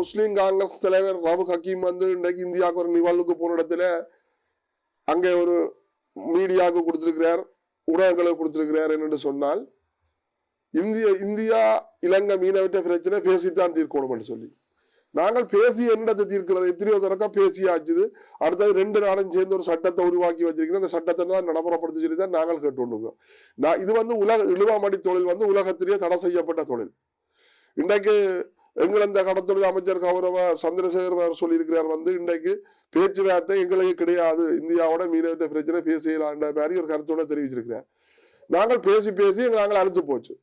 முஸ்லீம் காங்கிரஸ் தலைவர் ரவுப் ஹக்கீம் வந்து இன்றைக்கு இந்தியாவுக்கு ஒரு நிகழ்வுக்கு போன இடத்துல அங்கே ஒரு மீடியாவுக்கு கொடுத்திருக்கிறார், ஊடகங்களுக்கு கொடுத்திருக்கிறார் என்று சொன்னால் இந்தியா இலங்கை மீனவற்ற பிரச்சனை பேசித்தான் தீர்க்கணும் என்று சொல்லி நாங்கள் பேசி என்னத்தை தீர்க்கிறது எத்தனையோ தரக்கா பேசியாச்சுது. அடுத்தது 2 நாடும் சேர்ந்து ஒரு சட்டத்தை உருவாக்கி வச்சிருக்கிறோம். அந்த சட்டத்தை தான் நடைமுறைப்படுத்தி சொல்லி தான் நாங்கள் கேட்டுக்கொண்டிருக்கோம். இது வந்து இழுவாமடி தொழில் வந்து உலகத்திலேயே தடை செய்யப்பட்ட தொழில். இன்றைக்கு எங்கள் இந்த கடத்தொழில் அமைச்சர் கௌரவ சந்திரசேகர் சொல்லியிருக்கிறார் வந்து இன்றைக்கு பேச்சுவார்த்தை எங்களுக்கு கிடையாது, இந்தியாவோட மீனவற்ற பிரச்சனை பேசலான்ற மாதிரி ஒரு கருத்தோட தெரிவிச்சிருக்கிறார். நாங்கள் பேசி நாங்கள் அழுத்து போச்சு.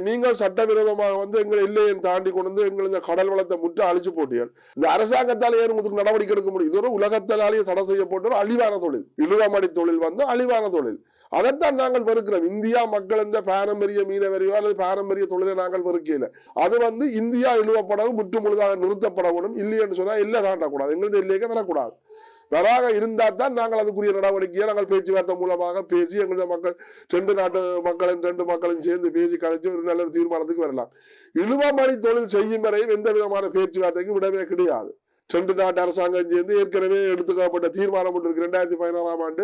நீங்கள் சட்டவிரோதமாக வந்து எங்களை எல்லையை தாண்டி கொண்டு வந்து எங்கள் இந்த கடல் வளத்தை முற்று அழிச்சு போட்டீர்கள். இந்த அரசாங்கத்தால் ஏன் உங்களுக்கு நடவடிக்கை எடுக்க முடியும்? இது ஒரு உலகத்தாலேயே தடை செய்யப்பட்ட ஒரு அழிவான தொழில். இழுவமடி தொழில் வந்து அழிவான தொழில். அதைத்தான் நாங்கள் வெறுக்கிறோம். இந்தியா மக்கள் இந்த பாரம்பரிய மீனவரியோ அல்லது பாரம்பரிய தொழிலை நாங்கள் வெறுக்கல. அது வந்து இந்தியா இழுவப்படவும் முற்று முழுதாக நிறுத்தப்படவும், இல்லைன்னு சொன்னா எல்லை தாண்டக்கூடாது, எங்களுக்கு எல்லையே வரக்கூடாது. வராக இருந்தால் தான் நாங்கள் அதுக்குரிய நடவடிக்கையை நாங்கள் பேச்சுவார்த்தை மூலமாக பேசி எங்களது மக்கள் 2 நாட்டு மக்களும் சேர்ந்து பேசி கதைச்சு ஒரு நல்ல தீர்மானத்துக்கு வரலாம். இழுவமடி தொழில் செய்யும் வரையும் எந்த விதமான பேச்சுவார்த்தைக்கும் விடவே கிடையாது. 2 நாட்டு அரசாங்கம் சேர்ந்து ஏற்கனவே எடுத்துக்கப்பட்ட தீர்மானம் ஒன்று இருக்கு. 2016ஆம் ஆண்டு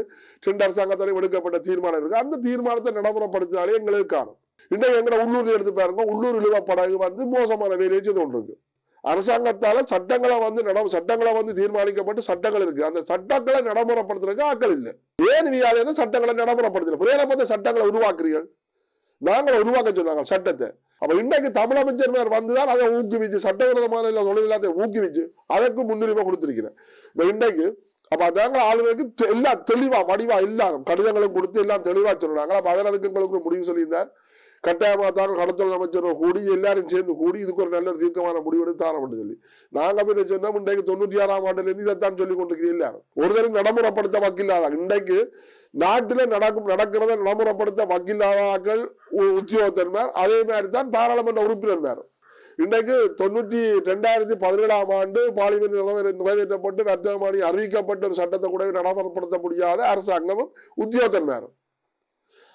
2 அரசாங்கத்தாலையும் எடுக்கப்பட்ட தீர்மானம் இருக்கு. அந்த தீர்மானத்தை நடைமுறைப்படுத்தினாலே எங்களுக்கு காணும். இன்னும் எங்களை உள்ளூர் எடுத்து பாருங்க, உள்ளூர் இழுவப்படகு வந்து மோசமான வேலையை செய்து கொண்டு இருக்கு. அரசாங்கத்தால சட்டங்களை வந்து தீர்மானிக்கப்பட்டு சட்டங்கள் இருக்கு. அந்த சட்டங்களை நடைமுறைப்படுத்துறதுக்கு ஆட்கள் இல்லை. ஏன் நீங்க சட்டங்களை நடைமுறைப்படுத்தல? புரியல சட்டங்களை உருவாக்குறீர்கள். நாங்கள் உருவாக்க சொன்னாங்க சட்டத்தை. அப்ப இன்றைக்கு தமிழமைச்சர் வந்துதான் அதை ஊக்குவிச்சு சட்டவிரோதமான தொழில் எல்லாத்தையும் ஊக்குவிச்சு அதற்கு முன்னுரிமை கொடுத்திருக்கிறேன். இன்றைக்கு அப்ப நாங்கள் ஆளுநருக்கு எல்லாம் தெளிவா வடிவா எல்லாரும் கடிதங்களும் கொடுத்து எல்லாம் தெளிவா சொன்னாங்க. அப்ப அவர் அதுக்கு எங்களுக்கு முடிவு சொல்லியிருந்தார். கட்டாயமாக தாங்க கடத்தொழில் அமைச்சர் கூடி எல்லாரும் சேர்ந்து கூடி இதுக்கு ஒரு நல்ல ஒரு தீர்க்கமான முடிவெடுத்து தாரப்பட்டு சொல்லி நாங்க போய் சொன்னோம். இன்றைக்கு 96ஆம் ஆண்டுல இருந்து இதைத்தான் சொல்லி கொண்டிருக்கிறேன். எல்லாரும் ஒரு தரம் நடைமுறைப்படுத்த வக்கில்லாதாங்க. இன்றைக்கு நாட்டில நடக்கிறத நடைமுறைப்படுத்த வக்கில்லாதாக்கள் உத்தியோகத்தன்மார், அதே மாதிரி தான் பாராளுமன்ற உறுப்பினர்மார். இன்றைக்கு 2017ஆம் ஆண்டு பார்லிமெண்ட் நிறைவேற்றப்பட்டு வர்த்தகமானி அறிவிக்கப்பட்ட ஒரு சட்டத்தை கூட நடைமுறைப்படுத்த முடியாத அரசாங்கமும் உத்தியோகத்தன்மாரும்.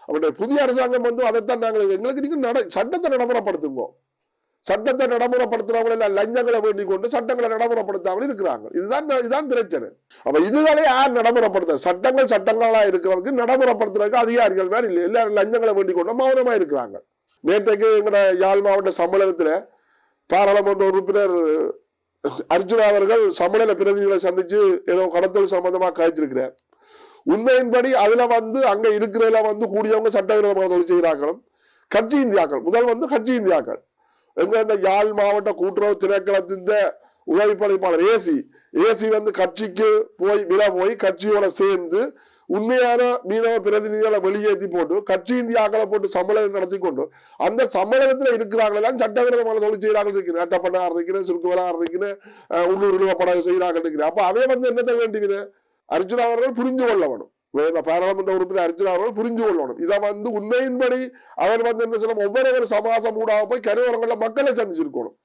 அவருடைய புதிய அரசாங்கம் வந்து அதைத்தான் நாங்கள் எங்களுக்கு நீங்க சட்டத்தை நடைமுறைப்படுத்துங்க. சட்டத்தை நடைமுறைப்படுத்துறவங்க எல்லாம் லஞ்சங்களை வேண்டிக் கொண்டு சட்டங்களை நடைமுறைப்படுத்தாமல் இருக்கிறாங்க. இதுதான் பிரச்சனை. அப்ப இதுகளே யார் நடைமுறைப்படுத்த? சட்டங்களா இருக்கிறதுக்கு நடைமுறைப்படுத்துறதுக்கு அதிகாரிகள் மாதிரி இல்லை. எல்லாரும் லஞ்சங்களை வேண்டிக் கொண்டு மௌனமா இருக்கிறாங்க. நேற்றைக்கு எங்கட யாழ் மாவட்ட சம்மேளனத்துல பாராளுமன்ற உறுப்பினர் அர்ஜுனா அவர்கள் சம்மேளன பிரதிநிதிகளை சந்திச்சு ஏதோ கடத்தல் சம்பந்தமா கழிச்சிருக்கிறார். உண்மையின்படி அதுல வந்து அங்க இருக்கிறதுல வந்து கூடியவங்க சட்டவிரோதமாக தொழில் செய்கிறார்களும் கட்சி இந்தியாக்கள். முதல் வந்து கட்சி இந்தியாக்கள் எங்க இந்த யாழ் மாவட்ட கூட்டுறவு திணைக்களத்தின் உதவி பணிப்பாளர் ஏசி வந்து கட்சிக்கு போய் கட்சியோட சேர்ந்து உண்மையான மீனவ பிரதிநிதிகளை வெளியேற்றி போட்டு கட்சி இந்தியாக்களை போட்டு சம்மேளனம் நடத்தி கொண்டு அந்த சம்மேளனத்துல இருக்கிறாங்களெல்லாம் சட்டவிரோதமான தொழில் செய்யறாங்க இருக்கிறேன். அட்டப்பண்ணார் இருக்கிறேன், சுருக்கு விளார் இருக்கிறேன், உள்ளூர் இழுவப்படகு செய்யறாங்க இருக்கிறேன். அப்ப அவை வந்து என்னத்தை வேண்டிவின? அர்ஜுனா அவர்கள் புரிஞ்சு கொள்ள வேணும். பாராளுமன்ற உறுப்பினர் அர்ஜுனா அவர்கள் புரிஞ்சு கொள்ளணும். இதை வந்து உண்மையின்படி அவர் வந்து என்ன சொல்ல ஒவ்வொரு சமாசம் ஊடாக போய் கரையோரங்கள்ல மக்களை சந்திச்சிருக்கணும்.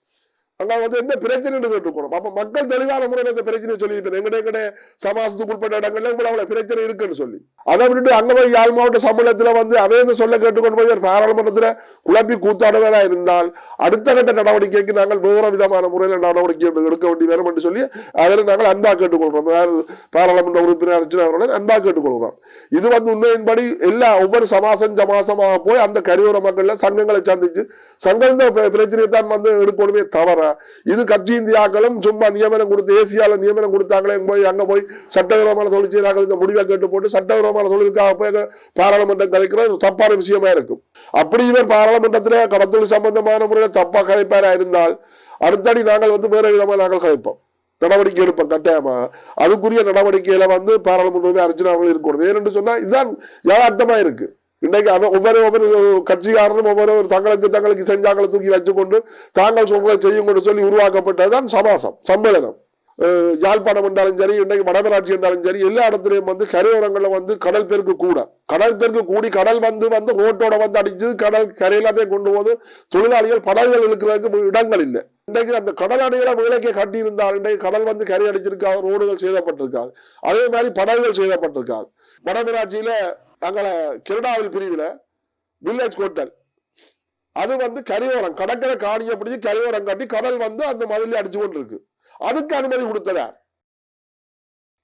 அங்க வந்து என்ன பிரச்சனை கேட்டுக்கணும். அப்ப மக்கள் தெளிவான முறையில் இந்த பிரச்சனை சொல்லிட்டு எங்கட சமாசத்துக்கு உட்பட்ட இடங்கள்ல இவ்வளவு பிரச்சனை இருக்குன்னு சொல்லி அதை விட்டுட்டு அங்க போய் யாழ் மாவட்ட சம்மேளனத்துல வந்து அவைய சொல்ல கேட்டுக்கொண்டு போய் பாராளுமன்றத்துல குழப்பி கூத்தாடுவதா இருந்தால் அடுத்த கட்ட நடவடிக்கைக்கு நாங்கள் வேறு விதமான முறையில நடவடிக்கை எடுக்க வேண்டி வரும் என்று சொல்லி அதில் நாங்கள் அன்பா கேட்டுக்கொள்றோம். பாராளுமன்ற உறுப்பினர் அர்ஜுனா அவர்களை அன்பா கேட்டுக்கொள்கிறோம். இது வந்து உண்மையின்படி ஒவ்வொரு சமாசமாக போய் அந்த கரையோர மக்கள்ல சங்கங்களை சந்திச்சு சங்கம் பிரச்சனையை தான் வந்து எடுக்கணுமே தவிர இது கட்சி இந்தியாக்களும் சும்மா நியமனம் கொடுத்து ஏசியால நியமனம் கொடுத்தாங்களே அங்க போய் சட்டவிரோதமான தொழில் செய்யறாங்க இந்த முடிவை கேட்டு போட்டு சட்டவிரோதமான தொழிலுக்காக போய் பாராளுமன்றம் கலைக்கிறது தப்பான விஷயமா இருக்கும். அப்படி இவர் பாராளுமன்றத்துல கடத்தொழில் சம்பந்தமான முறையில் தப்பா கலைப்பாரா இருந்தால் அடுத்தடி நாங்கள் வந்து வேற விதமா நாங்கள் கலைப்போம், நடவடிக்கை எடுப்போம். கட்டாயமா அதுக்குரிய நடவடிக்கையில வந்து பாராளுமன்ற அர்ஜுனா அவர்கள் இருக்கணும். ஏனென்று சொன்னா இதுதான் யதார்த்தமா இருக்கு. இன்றைக்கு ஒவ்வொரு கட்சிக்காரரும் ஒவ்வொரு தங்களுக்கு செஞ்சாக்களை தூக்கி வச்சுக்கொண்டு தாங்கள் சொல்றதை செய்யும் சொல்லி உருவாக்கப்பட்டதுதான் சம்மேளனம். யாழ்ப்பாணம் என்றாலும் சரி, இன்றைக்கு வடமராட்சி என்றாலும் சரி, எல்லா இடத்துலயும் வந்து கரையோரங்கள்ல வந்து கடல் பெருக்கு கூடி கடல் வந்து ரோட்டோட வந்து அடிச்சு கடல் கரையிலாத்தையும் கொண்டு போது தொழிலாளிகள் படகுகள் இழுக்கிறதுக்கு இடங்கள் இல்லை. இன்றைக்கு அந்த கடல் அணைகளை விலைக்கே கட்டி இருந்தால் இன்றைக்கு கடல் வந்து கரை அடிச்சிருக்காது, ரோடுகள் செய்யப்பட்டிருக்காது, அதே மாதிரி படகுகள் செய்யப்பட்டிருக்காது. வடமராட்சியில அங்கே கிரடாவில் பிரிவில் வில்லேஜ் ஹோட்டல் அது வந்து கரையோரம் கடற்கரை காணியை பிடிச்சி கரையோரம் காட்டி கடல் வந்து அந்த மதில அடிச்சு கொண்டு இருக்கு. அதுக்கு அனுமதி கொடுத்ததா?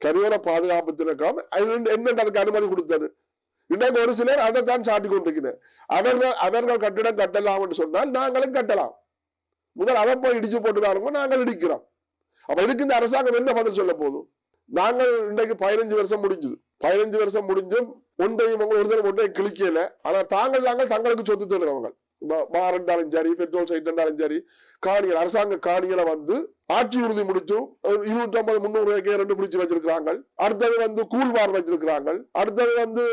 கரையோர பாதுகாப்பு திணைக்களம் என்ன அதுக்கு அனுமதி கொடுத்தது? இன்றைக்கு ஒரு சிலர் அதை தான் சாட்டி கொண்டிருக்கிறேன். அவர்கள் கட்டிடம் கட்டலாம் என்று சொன்னால் நாங்களும் கட்டலாம். முதல் அதை போய் இடிச்சு போட்டு வாருங்க, நாங்கள் இடிக்கிறோம். அப்ப இதுக்கு இந்த அரசாங்கம் என்ன பதில் சொல்ல போதும்? நாங்கள் இன்றைக்கு 15 வருஷம் முடிஞ்சது. 15 வருஷம் முடிஞ்சும் ஒன்றையும் ஒன்றையும் கிழிக்கல. ஆனா நாங்கள் தங்களுக்கு சொத்து தருறவங்க, பார் என்றாலும் சரி, பெட்ரோல் சைட் என்றாலும் சரி, காணிகள் அரசாங்க காணிகளை வந்து ஆட்சி உறுதி முடிச்சும் 250-300 ஏக்கர் பிடிச்சு வச்சிருக்கிறாங்க. அடுத்தது வந்து கூல் பார் வச்சிருக்கிறாங்க. அடுத்தது வந்து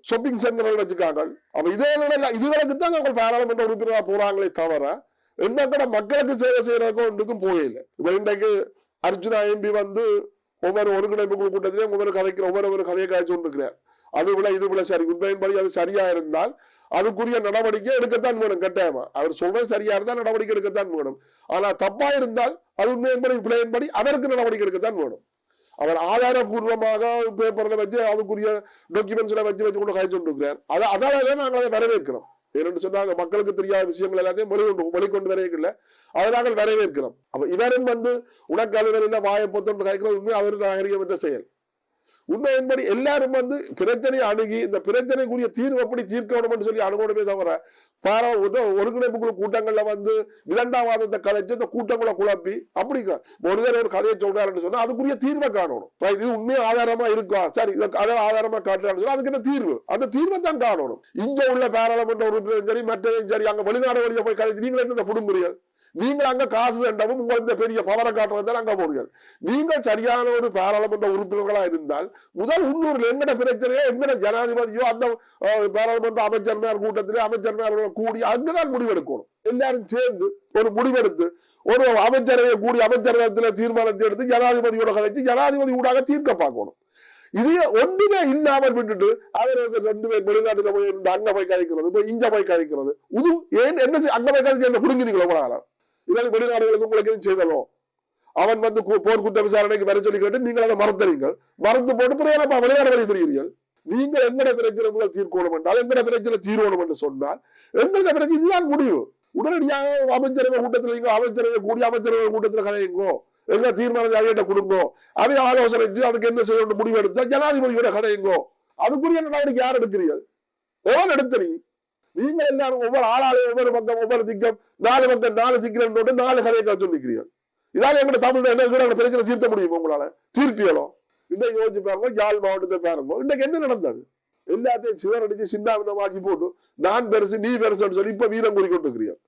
ஷாப்பிங் சென்டர்கள் வச்சிருக்காங்க. அப்ப இதுகளுக்கு தான் நாங்கள் பாராளுமன்ற உறுப்பினராக போறாங்களே தவிர என்ன கூட மக்களுக்கு சேவை செய்யறதுக்கும் ஒன்றுக்கும் போயில்ல. இப்ப இன்றைக்கு அர்ஜுனா எம்பி வந்து ஒவ்வொரு ஒருங்கிணைப்பு குழு கூட்டத்திலேயும் ஒவ்வொரு கதையை காய்ச்சி கொண்டிருக்கிறார். அது விட இது விட சரி, உண்மையின்படி அது சரியா இருந்தால் அதுக்குரிய நடவடிக்கை எடுக்கத்தான் வேணும். கட்டாயமா அவர் சொல்றது சரியா இருந்தால் நடவடிக்கை எடுக்கத்தான் வேணும். ஆனா தப்பா இருந்தால் அது உண்மையின்படி பிள்ளையின்படி அவருக்கு நடவடிக்கை எடுக்கத்தான் வேணும். அவர் ஆதாரபூர்வமாக பேப்பர்ல வச்சு அதுக்குரிய டாக்குமெண்ட்ஸ்ல வச்சு கொண்டு காய்ச்சி கொண்டிருக்கிறார். அதால நாங்கள் அதை வரவேற்கிறோம். ஏன்னு சொன்னா மக்களுக்கு தெரியாத விஷயங்கள் எல்லாத்தையும் வெளிக்கொண்டு வரையில அதை நாங்கள் வரவேற்கிறோம். அப்ப இவரும் வந்து உனக்கு அலுவலில் வாயை பொத்தொன்று காய்க்கிறது உண்மை அவர் நாகரிகமற்ற செயல். உண்மையின்படி எல்லாரும் வந்து பிரச்சனையை அணுகி இந்த பிரச்சனைக்குரிய தீர்வு எப்படி தீர்க்கணும் சொல்லி அணுகணுமே தவிர ஒருங்கிணைப்புக்குழு கூட்டங்கள்ல வந்து விதண்டாவாதத்தை கலைச்சு இந்த கூட்டங்களை குழப்பி அப்படி ஒரு கதையை சொல்றாருன்னு சொன்னா அதுக்குரிய தீர்வை காணணும். இது உண்மையா ஆதாரமா இருக்கா, சரி ஆதாரமா காட்டுறான்னு சொன்னா அதுக்கு என்ன தீர்வு, அந்த தீர்வை தான் காணணும். இங்க உள்ள பாராளுமன்ற உறுப்பினரும் சரி மற்றதையும் சரி அங்க வெளிநாடு வழியா போய் கதைச்சு நீங்க என்ன புடுங்குறீர்கள்? நீங்கள் அங்க காசு தண்டவும் உங்களுக்கு பெரிய பவரை காட்டுறதுதான் அங்க போறீர்கள். நீங்கள் சரியான ஒரு பாராளுமன்ற உறுப்பினர்களா இருந்தால் முதல் உள்ளூர்ல எங்கட பிரச்சனையோ எங்கட ஜனாதிபதியோ அந்த பாராளுமன்ற அமைச்சர்மார் கூட்டத்திலே அமைச்சர்மார்கள் கூடி அங்குதான் முடிவெடுக்கணும். எல்லாரும் சேர்ந்து ஒரு முடிவெடுத்து ஒரு அமைச்சரவை கூடி அமைச்சரகத்துல தீர்மானத்தை எடுத்து ஜனாதிபதியோட கதைச்சு ஜனாதிபதி ஊடாக தீர்க்க பார்க்கணும். இது ஒன்றுமே இல்லாமல் விட்டுட்டு அவர் 2 பேர் வெளிநாட்டுல போய் அங்க போய் கதைக்கிறது, இங்க போய் கதைக்கிறது. ஏன் என்ன அங்க போய் கதைச்சு என்ன குடுங்கிறீங்களோ உங்களால? இதற்கு வெளிநாடுகளுக்கு உங்களுக்கு செய்தலும் அவன் வந்து போர்க்குற்ற விசாரணைக்கு வர சொல்லி கேட்டு நீங்கள் அதை மறுத்தறீங்கள். மறுத்து போட்டு பிறகு வெளிநாடு வழி தெரிகிறீர்கள். நீங்கள் எங்கட பிரச்சனை முதல் தீர்க்கணும் என்றால் எங்கட பிரச்சனை தீர்வணும் என்று சொன்னால் எங்களது பிரச்சனை இதுதான் முடிவு. உடனடியாக அமைச்சரவை கூட்டத்தில் அமைச்சரவை கூடிய அமைச்சரவை கூட்டத்தில் கதையுங்கோ, எங்க தீர்மானத்தை அவையிட்ட கொடுங்கோ, அவை ஆலோசனைச்சு அதுக்கு என்ன செய்ய முடிவெடுத்தா ஜனாதிபதியோட கதையுங்கோ. அதுக்குரிய நடவடிக்கை யார் எடுக்கிறீர்கள்? எவன் எடுத்தீ? நீங்கள் எல்லாரும் ஒவ்வொரு ஆளாலையும் ஒவ்வொரு பக்கம் ஒவ்வொரு திக்கம் 4 பக்கம் 4 சிக்கல் 4 கதையை காத்து நிற்கிறீர்கள். இதால எங்க தமிழ்ல என்ன பிரச்சனை தீர்க்க முடியும்? உங்களால தீர்ப்பியலோ? இன்றைக்கு யோசிச்சு பாருங்க, யாழ் மாவட்டத்தை பாருங்க, இன்றைக்கு என்ன நடந்தது? எல்லாத்தையும் சிவரடிச்சு சின்னாவினமாக்கி போட்டு நான் பெருசு நீ பெருசுன்னு சொல்லி இப்ப வீரம் கூறிக்கொண்டு இருக்கிறீர்கள்.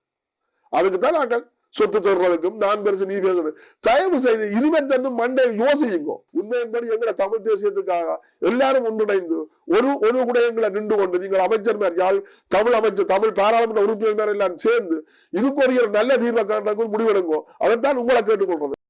அதுக்குத்தான் நாங்கள் சொத்து தொடர்றதுக்கும் நான் பெருசு நீ பேச தயவு செய்து இனிமேல் தன்னும் மண்டை யோசியுங்க. உண்மையின்படி எங்களை தமிழ் தேசியத்துக்காக எல்லாரும் ஒன்றிணைந்து ஒரு கூட எங்களை நின்று கொண்டு நீங்கள் அமைச்சர் யாழ் தமிழ் அமைச்சர் தமிழ் பாராளுமன்ற உறுப்பினர் எல்லாரும் சேர்ந்து இதுக்கு ஒரு நல்ல தீர்வை காண்றதுக்கு முடிவெடுங்கோ. அதைத்தான் உங்களை கேட்டுக்கொள்றது.